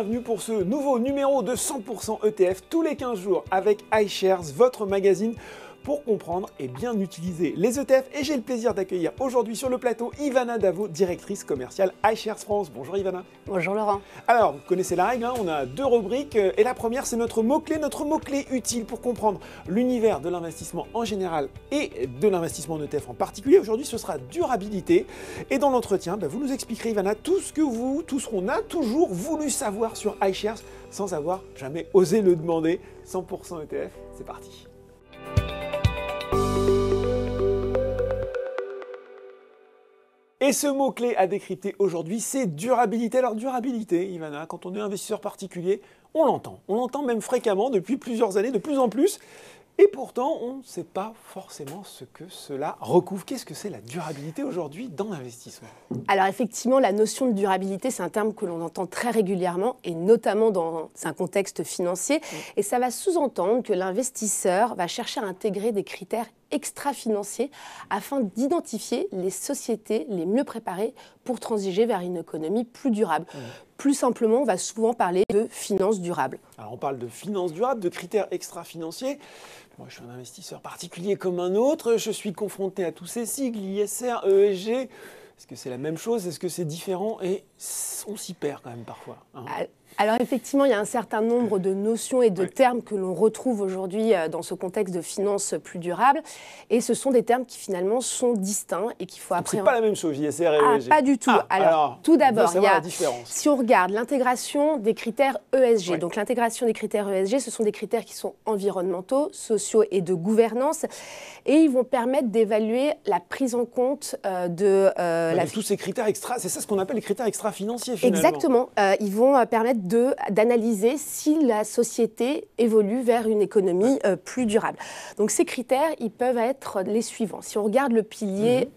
bienvenue pour ce nouveau numéro de 100% ETF tous les 15 jours avec iShares, votre magazine pour comprendre et bien utiliser les ETF. Et j'ai le plaisir d'accueillir aujourd'hui sur le plateau Ivana Davo, directrice commerciale iShares France. Bonjour Ivana. Bonjour Laurent. Alors, vous connaissez la règle, hein, on a deux rubriques et la première c'est notre mot-clé utile pour comprendre l'univers de l'investissement en général et de l'investissement en ETF en particulier. Aujourd'hui ce sera durabilité et dans l'entretien, vous nous expliquerez Ivana tout ce qu'on a toujours voulu savoir sur iShares sans avoir jamais osé le demander. 100% ETF, c'est parti. Et ce mot-clé à décrypter aujourd'hui, c'est durabilité. Alors durabilité, Ivana, quand on est investisseur particulier, on l'entend même fréquemment depuis plusieurs années, de plus en plus. Et pourtant, on ne sait pas forcément ce que cela recouvre. Qu'est-ce que c'est la durabilité aujourd'hui dans l'investissement? Alors effectivement, la notion de durabilité, c'est un terme que l'on entend très régulièrement et notamment dans un contexte financier. Et ça va sous-entendre que l'investisseur va chercher à intégrer des critères extra-financiers afin d'identifier les sociétés les mieux préparées pour transiger vers une économie plus durable. Plus simplement, on va souvent parler de finances durables. Alors on parle de finances durables, de critères extra-financiers. Moi, je suis un investisseur particulier comme un autre. Je suis confronté à tous ces sigles, ISR, ESG. Est-ce que c'est la même chose? Est-ce que c'est différent? Et on s'y perd quand même parfois. Hein. Alors effectivement, il y a un certain nombre de notions et de termes que l'on retrouve aujourd'hui dans ce contexte de finances plus durables. Et ce sont des termes qui finalement sont distincts et qu'il faut appréhender. C'est pas la même chose, ISR et ESG. Pas du tout. Alors tout d'abord, si on regarde l'intégration des critères ESG, donc l'intégration des critères ESG, ce sont des critères qui sont environnementaux, sociaux et de gouvernance. Et ils vont permettre d'évaluer la prise en compte de... tous ces critères extra, c'est ça ce qu'on appelle les critères extra-financiers finalement. Exactement. Ils vont permettre d'analyser si la société évolue vers une économie plus durable. Donc ces critères, ils peuvent être les suivants. Si on regarde le pilier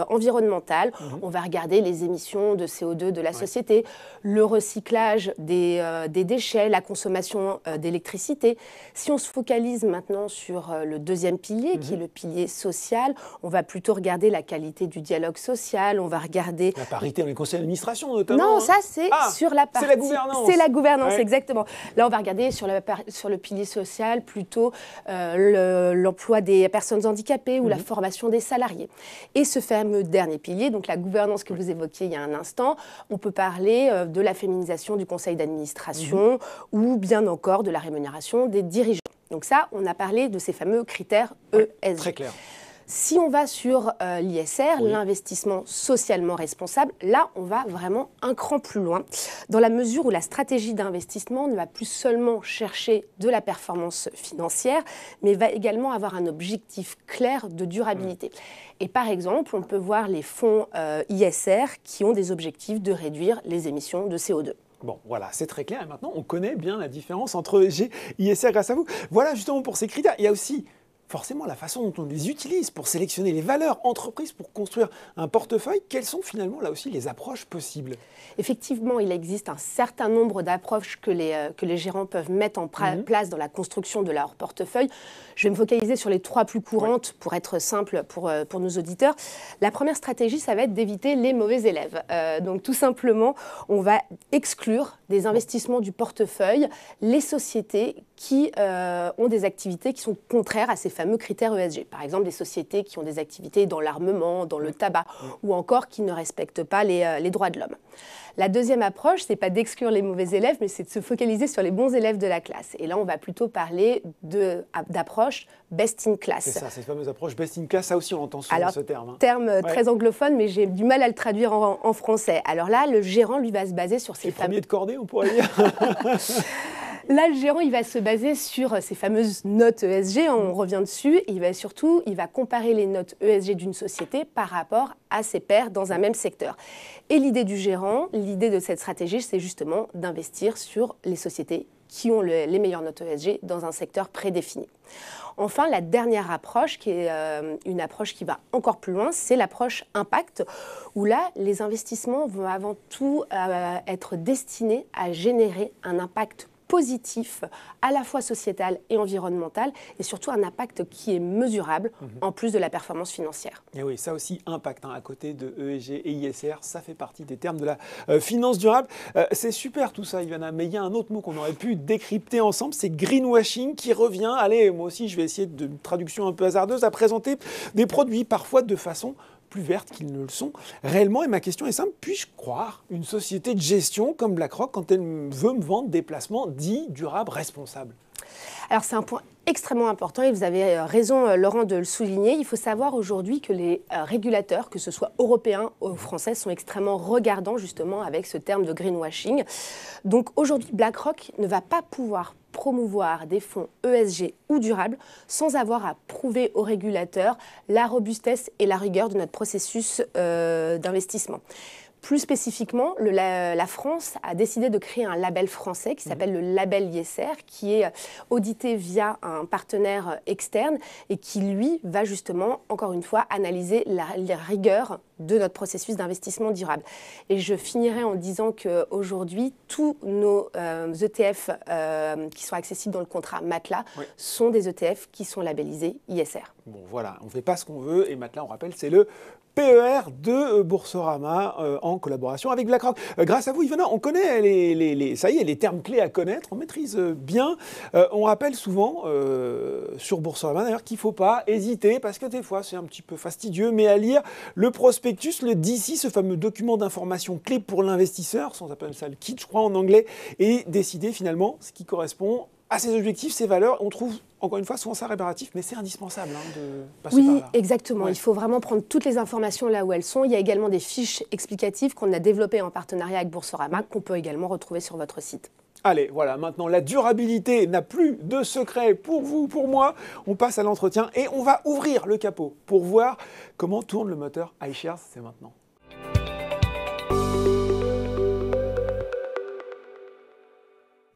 environnemental, on va regarder les émissions de CO2 de la société, le recyclage des déchets, la consommation d'électricité. Si on se focalise maintenant sur le deuxième pilier, qui est le pilier social, on va plutôt regarder la qualité du dialogue social, on va regarder... La parité dans les conseils d'administration notamment. Non, ça c'est sur la partie... C'est la gouvernance. C'est la gouvernance, exactement. Là, on va regarder sur le pilier social plutôt l'emploi des personnes handicapées ou la formation des salariés. Et ce fameux dernier pilier, donc la gouvernance que vous évoquiez il y a un instant, on peut parler de la féminisation du conseil d'administration ou bien encore de la rémunération des dirigeants. Donc ça, on a parlé de ces fameux critères ESG. Très clair. Si on va sur l'ISR, l'investissement socialement responsable, là, on va vraiment un cran plus loin, dans la mesure où la stratégie d'investissement ne va plus seulement chercher de la performance financière, mais va également avoir un objectif clair de durabilité. Et par exemple, on peut voir les fonds ISR qui ont des objectifs de réduire les émissions de CO2. Bon, voilà, c'est très clair. Et maintenant, on connaît bien la différence entre ESG et ISR grâce à vous. Voilà, justement, pour ces critères. Il y a aussi... forcément, la façon dont on les utilise pour sélectionner les valeurs entreprises pour construire un portefeuille, quelles sont finalement là aussi les approches possibles? Effectivement, il existe un certain nombre d'approches que les gérants peuvent mettre en place dans la construction de leur portefeuille. Je vais me focaliser sur les trois plus courantes pour être simple pour nos auditeurs. La première stratégie, ça va être d'éviter les mauvais élèves. Donc tout simplement, on va exclure des investissements du portefeuille les sociétés qui ont des activités qui sont contraires à ces fameux critères ESG. Par exemple, des sociétés qui ont des activités dans l'armement, dans le tabac, ou encore qui ne respectent pas les droits de l'homme. La deuxième approche, ce n'est pas d'exclure les mauvais élèves, mais c'est de se focaliser sur les bons élèves de la classe. Et là, on va plutôt parler d'approche best in class. C'est ça, cette fameuse approche best in class, ça aussi on entend souvent ce terme. Alors, terme très anglophone, mais j'ai du mal à le traduire en français. Alors là, le gérant, lui, va se baser sur ces fameux... premier de cordée, on pourrait dire. Là, le gérant, il va se baser sur ces fameuses notes ESG, on revient dessus, et il va comparer les notes ESG d'une société par rapport à ses pairs dans un même secteur. Et l'idée du gérant, l'idée de cette stratégie, c'est justement d'investir sur les sociétés qui ont les meilleures notes ESG dans un secteur prédéfini. Enfin, la dernière approche, qui est une approche qui va encore plus loin, c'est l'approche impact, où là, les investissements vont avant tout être destinés à générer un impact positif, à la fois sociétal et environnemental, et surtout un impact qui est mesurable, en plus de la performance financière. Et oui, ça aussi, impact, hein, à côté de ESG et ISR, ça fait partie des termes de la finance durable. C'est super tout ça, Ivana, mais il y a un autre mot qu'on aurait pu décrypter ensemble, c'est greenwashing qui revient. Allez, moi aussi, je vais essayer d'une traduction un peu hasardeuse à présenter des produits, parfois de façon plus vertes qu'ils ne le sont réellement. Et ma question est simple, puis-je croire une société de gestion comme BlackRock quand elle veut me vendre des placements dits durables responsables? Alors c'est un point extrêmement important et vous avez raison Laurent de le souligner. Il faut savoir aujourd'hui que les régulateurs, que ce soit européens ou français, sont extrêmement regardants justement avec ce terme de greenwashing. Donc aujourd'hui BlackRock ne va pas pouvoir promouvoir des fonds ESG ou durables sans avoir à prouver aux régulateurs la robustesse et la rigueur de notre processus d'investissement. Plus spécifiquement, la France a décidé de créer un label français qui s'appelle le label ISR, qui est audité via un partenaire externe et qui, lui, va justement, encore une fois, analyser la rigueur de notre processus d'investissement durable. Et je finirai en disant qu'aujourd'hui, tous nos ETF qui sont accessibles dans le contrat Matelas sont des ETF qui sont labellisés ISR. Bon, voilà, on ne fait pas ce qu'on veut et Matelas, on rappelle, c'est le PER de Boursorama en collaboration avec BlackRock. Grâce à vous, Ivana, on connaît ça y est, les termes clés à connaître, on maîtrise bien. On rappelle souvent sur Boursorama d'ailleurs qu'il ne faut pas hésiter, parce que des fois c'est un petit peu fastidieux, mais à lire le prospectus, le DCI, ce fameux document d'information clé pour l'investisseur, on appelle ça le KIT, je crois en anglais, et décider finalement ce qui correspond à ses objectifs, ses valeurs. On trouve encore une fois souvent ça réparatif, mais c'est indispensable de passer par là. Oui, exactement. Il faut vraiment prendre toutes les informations là où elles sont. Il y a également des fiches explicatives qu'on a développées en partenariat avec Boursorama, qu'on peut également retrouver sur votre site. Allez, voilà, maintenant la durabilité n'a plus de secret pour vous, pour moi. On passe à l'entretien et on va ouvrir le capot pour voir comment tourne le moteur iShares. C'est maintenant.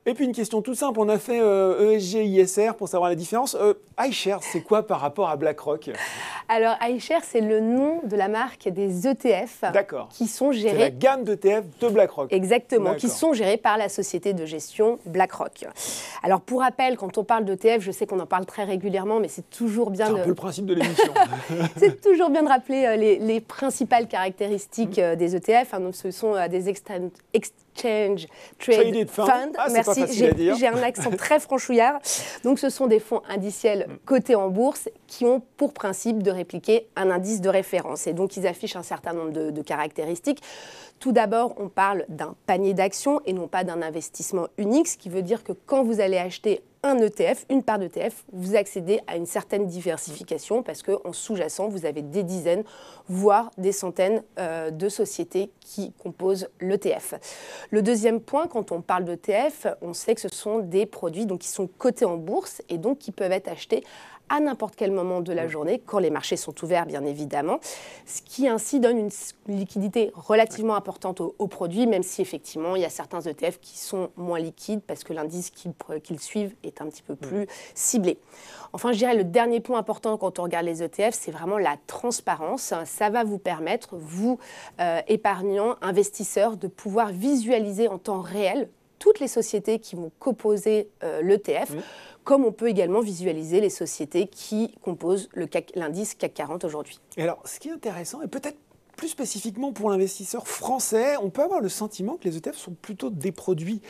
Et puis une question toute simple, on a fait ESG, ISR pour savoir la différence. iShares, c'est quoi par rapport à BlackRock? Alors iShares, c'est le nom de la marque des ETF qui sont gérés... C'est la gamme d'ETF de BlackRock. Exactement, qui sont gérés par la société de gestion BlackRock. Alors pour rappel, quand on parle d'ETF, je sais qu'on en parle très régulièrement, mais c'est toujours bien C'est un peu le principe de l'émission. C'est toujours bien de rappeler les principales caractéristiques des ETF. Donc ce sont des Exchange Traded Fund. Merci, j'ai un accent très franchouillard. Donc ce sont des fonds indiciels cotés en bourse qui ont pour principe de répliquer un indice de référence. Et donc ils affichent un certain nombre de caractéristiques. Tout d'abord, on parle d'un panier d'actions et non pas d'un investissement unique, ce qui veut dire que quand vous allez acheter un ETF, une part d'ETF, vous accédez à une certaine diversification parce qu'en sous-jacent, vous avez des dizaines, voire des centaines de sociétés qui composent l'ETF. Le deuxième point, quand on parle d'ETF, on sait que ce sont des produits donc, qui sont cotés en bourse et donc qui peuvent être achetés à n'importe quel moment de la journée, quand les marchés sont ouverts, bien évidemment, ce qui ainsi donne une liquidité relativement importante aux produits, même si effectivement, il y a certains ETF qui sont moins liquides parce que l'indice qu'ils suivent est un petit peu plus ciblé. Enfin, je dirais le dernier point important quand on regarde les ETF, c'est vraiment la transparence. Ça va vous permettre, vous, épargnants, investisseurs, de pouvoir visualiser en temps réel toutes les sociétés qui vont composer l'ETF, comme on peut également visualiser les sociétés qui composent l'indice CAC 40 aujourd'hui. Et alors, ce qui est intéressant, et peut-être plus spécifiquement pour l'investisseur français, on peut avoir le sentiment que les ETF sont plutôt des produits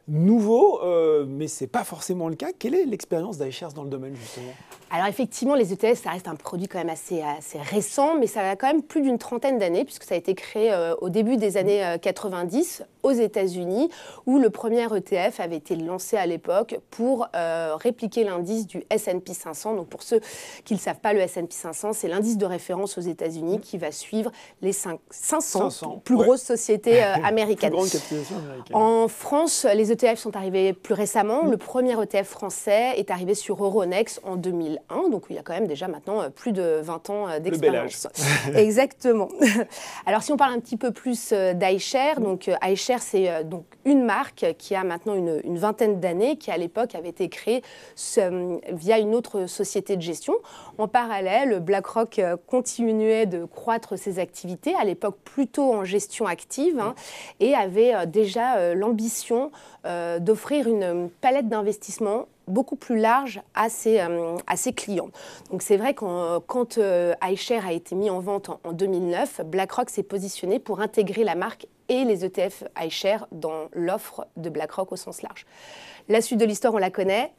nouveaux, mais ce n'est pas forcément le cas. Quelle est l'expérience d'iShares dans le domaine, justement? Alors effectivement, les ETF, ça reste un produit quand même assez récent, mais ça a quand même plus d'une trentaine d'années, puisque ça a été créé au début des années 90 aux États-Unis, où le premier ETF avait été lancé à l'époque pour répliquer l'indice du S&P 500. Donc pour ceux qui ne le savent pas, le S&P 500, c'est l'indice de référence aux États-Unis qui va suivre les 500 plus grosses sociétés américaines. Plus grande capitalisation américaine. En France, les ETF sont arrivés plus récemment. Le premier ETF français est arrivé sur Euronext en 2001. Donc il y a quand même déjà maintenant plus de 20 ans d'expérience. Exactement. Alors si on parle un petit peu plus d'iShares, donc iShares c'est donc une marque qui a maintenant une vingtaine d'années, qui à l'époque avait été créée via une autre société de gestion. En parallèle, BlackRock continuait de croître ses activités, à l'époque plutôt en gestion active, et avait déjà l'ambition d'offrir une palette d'investissement beaucoup plus large à ses clients. Donc c'est vrai que quand iShares a été mis en vente en 2009, BlackRock s'est positionné pour intégrer la marque et les ETF iShares dans l'offre de BlackRock au sens large. La suite de l'histoire, on la connaît.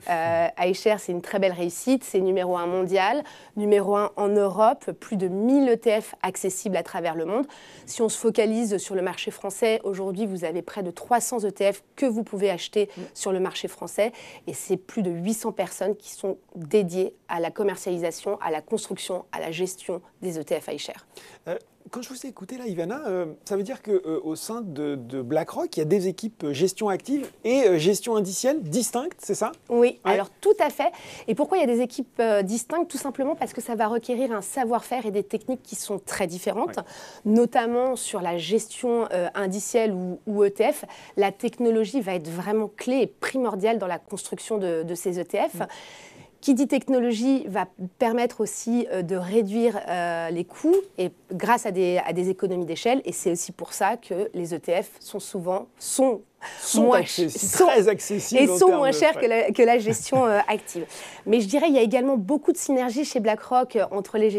iShares, c'est une très belle réussite. C'est numéro 1 mondial, numéro 1 en Europe, plus de 1000 ETF accessibles à travers le monde. Si on se focalise sur le marché français, aujourd'hui, vous avez près de 300 ETF que vous pouvez acheter sur le marché français. Et c'est plus de 800 personnes qui sont dédiées à la commercialisation, à la construction, à la gestion des ETF iShares. Quand je vous ai écouté là, Ivana, ça veut dire qu'au sein de BlackRock, il y a des équipes gestion active et gestion indicielle distinctes, c'est ça? Oui, ouais. Alors tout à fait. Et pourquoi il y a des équipes distinctes? Tout simplement parce que ça va requérir un savoir-faire et des techniques qui sont très différentes, notamment sur la gestion indicielle ou ETF. La technologie va être vraiment clé et primordiale dans la construction de ces ETF. Qui dit technologie va permettre aussi de réduire les coûts et grâce à des économies d'échelle. Et c'est aussi pour ça que les ETF sont très accessibles et sont moins chers que la gestion active. Mais je dirais qu'il y a également beaucoup de synergie chez BlackRock entre les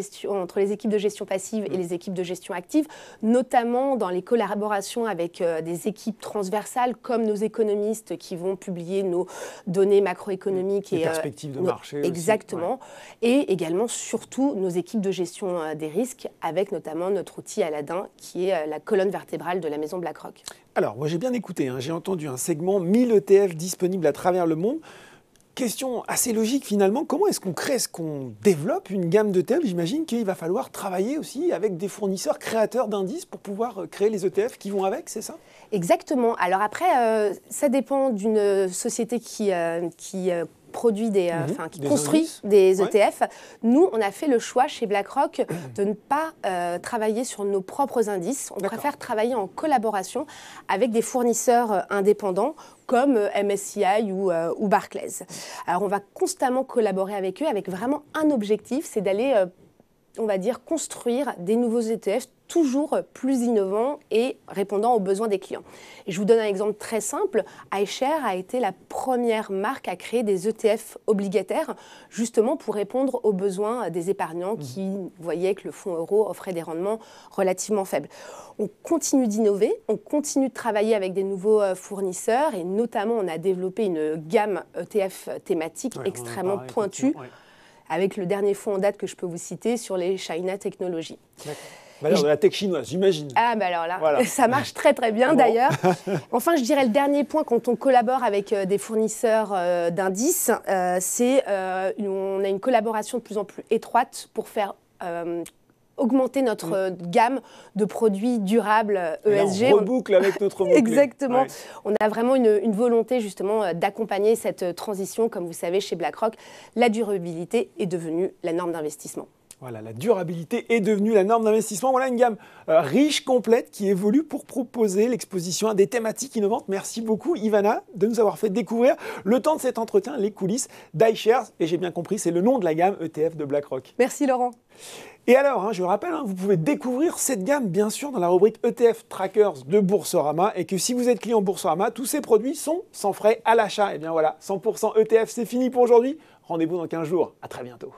équipes de gestion passive et les équipes de gestion active, notamment dans les collaborations avec des équipes transversales comme nos économistes qui vont publier nos données macroéconomiques et perspectives de marché. Exactement. Aussi. Et également, surtout, nos équipes de gestion des risques avec notamment notre outil Aladdin qui est la colonne vertébrale de la maison BlackRock. Alors, moi j'ai bien écouté, j'ai entendu un segment 1000 ETF disponibles à travers le monde. Question assez logique finalement, comment est-ce qu'on crée, est-ce qu'on développe une gamme d'ETF? J'imagine qu'il va falloir travailler aussi avec des fournisseurs créateurs d'indices pour pouvoir créer les ETF qui vont avec, c'est ça? Exactement. Alors après, ça dépend d'une société qui produit qui construit des ETF. Ouais. Nous, on a fait le choix chez BlackRock de ne pas travailler sur nos propres indices. On préfère travailler en collaboration avec des fournisseurs indépendants comme MSCI ou Barclays. Alors, on va constamment collaborer avec eux avec vraiment un objectif, c'est d'aller, on va dire, construire des nouveaux ETF toujours plus innovants et répondant aux besoins des clients. Et je vous donne un exemple très simple. iShares a été la première marque à créer des ETF obligataires, justement pour répondre aux besoins des épargnants qui voyaient que le fonds euro offrait des rendements relativement faibles. On continue d'innover, on continue de travailler avec des nouveaux fournisseurs et notamment on a développé une gamme ETF thématique extrêmement pointue avec le dernier fonds en date que je peux vous citer sur les China Technologies. Valeur de la tech chinoise, j'imagine. Ah, bah alors là, voilà. Ça marche très très bien d'ailleurs. Enfin, je dirais le dernier point, quand on collabore avec des fournisseurs d'indices, c'est on a une collaboration de plus en plus étroite pour faire augmenter notre gamme de produits durables ESG. Là, on reboucle avec notre mot-clé. Exactement. Ouais. On a vraiment une volonté justement d'accompagner cette transition. Comme vous savez, chez BlackRock, la durabilité est devenue la norme d'investissement. Voilà, la durabilité est devenue la norme d'investissement. Voilà une gamme riche, complète, qui évolue pour proposer l'exposition à des thématiques innovantes. Merci beaucoup, Ivana, de nous avoir fait découvrir le temps de cet entretien, les coulisses d'iShares. Et j'ai bien compris, c'est le nom de la gamme ETF de BlackRock. Merci, Laurent. Et alors, je rappelle, vous pouvez découvrir cette gamme, bien sûr, dans la rubrique ETF Trackers de Boursorama. Et que si vous êtes client Boursorama, tous ces produits sont sans frais à l'achat. Et bien voilà, 100% ETF, c'est fini pour aujourd'hui. Rendez-vous dans 15 jours. À très bientôt.